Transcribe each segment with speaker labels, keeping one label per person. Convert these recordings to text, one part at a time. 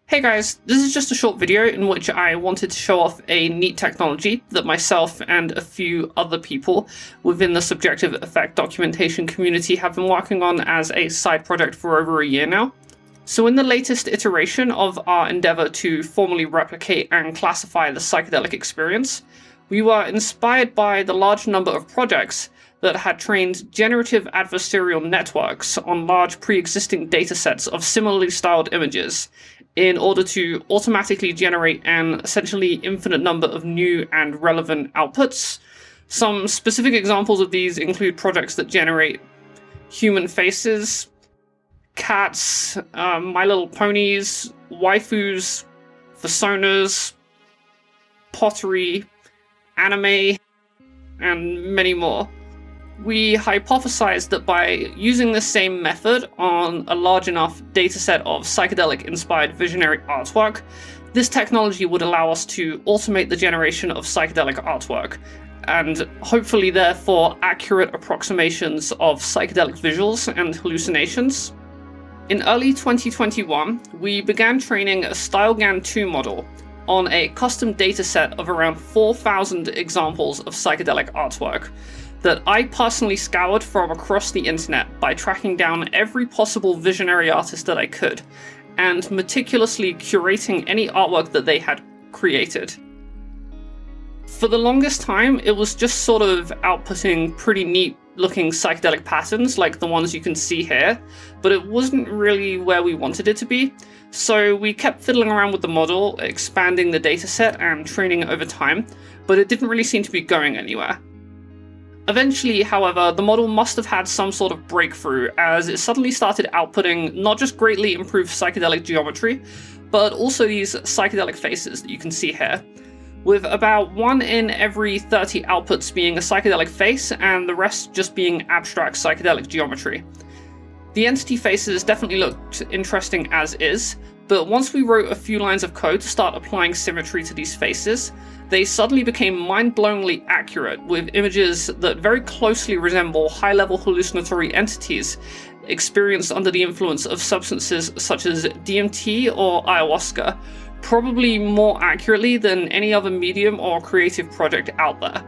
Speaker 1: Hey guys, this is just a short video in which I wanted to show off a neat technology that myself and a few other people within the subjective effect documentation community have been working on as a side project for over a year now. So in the latest iteration of our endeavor to formally replicate and classify the psychedelic experience, we were inspired by the large number of projects that had trained generative adversarial networks on large pre-existing datasets of similarly styled images in order to automatically generate an essentially infinite number of new and relevant outputs. Some specific examples of these include projects that generate human faces, cats, My Little Ponies, waifus, personas, pottery, anime, and many more. We hypothesized that by using the same method on a large enough dataset of psychedelic-inspired visionary artwork, this technology would allow us to automate the generation of psychedelic artwork, and hopefully therefore accurate approximations of psychedelic visuals and hallucinations. In early 2021, we began training a StyleGAN 2 model on a custom dataset of around 4,000 examples of psychedelic artwork that I personally scoured from across the internet by tracking down every possible visionary artist that I could, and meticulously curating any artwork that they had created. For the longest time, it was just sort of outputting pretty neat looking psychedelic patterns like the ones you can see here, but it wasn't really where we wanted it to be. So we kept fiddling around with the model, expanding the dataset and training it over time, but it didn't really seem to be going anywhere. Eventually, however, the model must have had some sort of breakthrough, as it suddenly started outputting not just greatly improved psychedelic geometry, but also these psychedelic faces that you can see here, with about 1 in every 30 outputs being a psychedelic face and the rest just being abstract psychedelic geometry. The entity faces definitely looked interesting as is, but once we wrote a few lines of code to start applying symmetry to these faces, they suddenly became mind-blowingly accurate, with images that very closely resemble high-level hallucinatory entities experienced under the influence of substances such as DMT or Ayahuasca, probably more accurately than any other medium or creative project out there.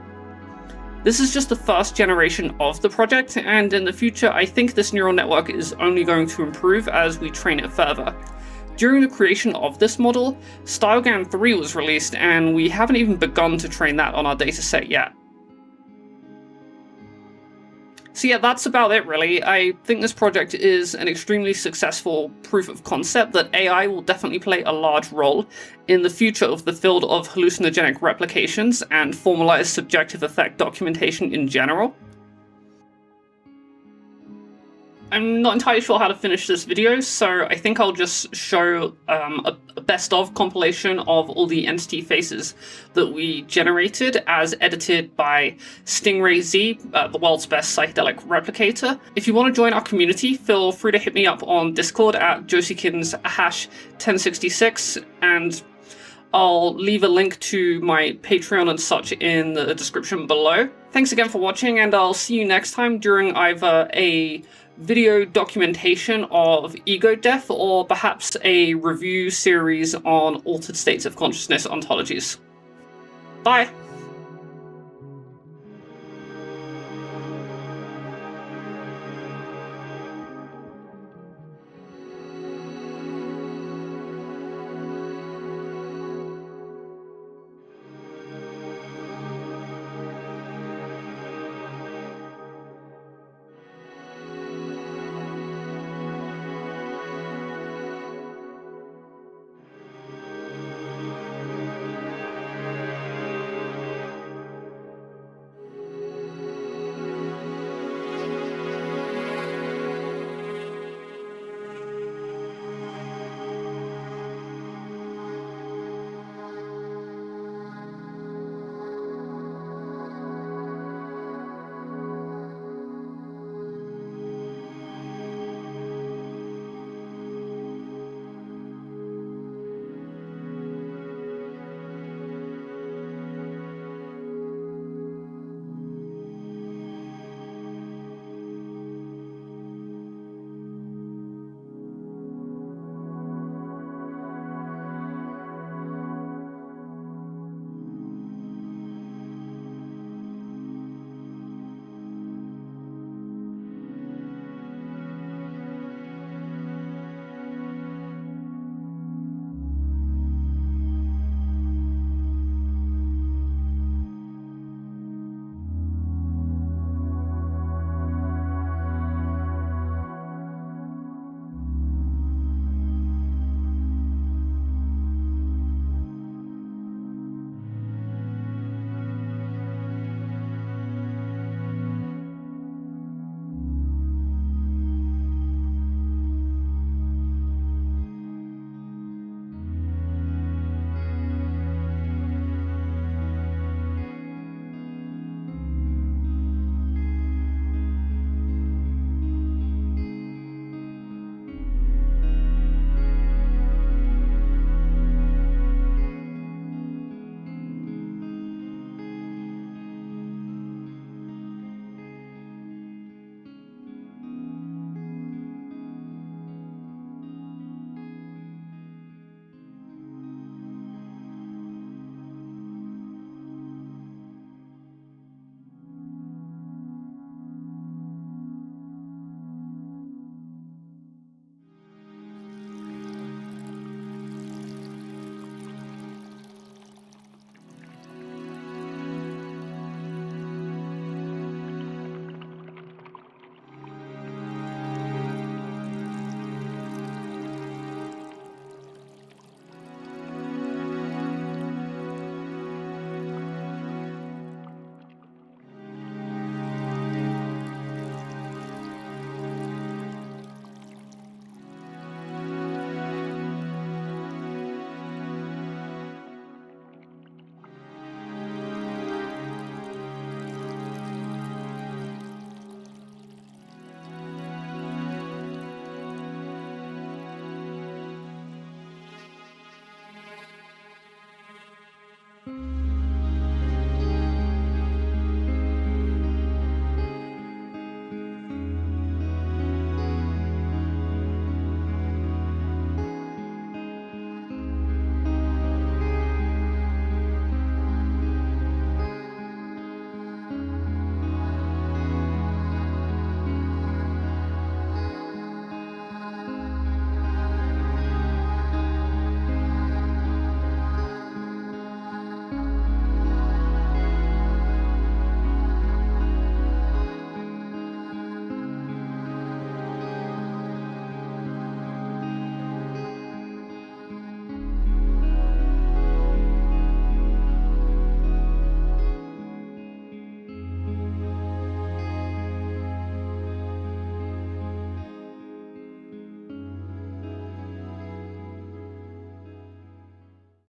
Speaker 1: This is just the first generation of the project, and in the future I think this neural network is only going to improve as we train it further. During the creation of this model, StyleGAN 3 was released, and we haven't even begun to train that on our dataset yet. So yeah, that's about it really. I think this project is an extremely successful proof of concept that AI will definitely play a large role in the future of the field of hallucinogenic replications and formalized subjective effect documentation in general. I'm not entirely sure how to finish this video, so I think I'll just show a best of compilation of all the entity faces that we generated as edited by Stingray Z, the world's best psychedelic replicator. If you want to join our community, feel free to hit me up on Discord at Josie Kins #1066, and I'll leave a link to my Patreon and such in the description below. Thanks again for watching, and I'll see you next time during either a video documentation of ego death or perhaps a review series on altered states of consciousness ontologies. Bye!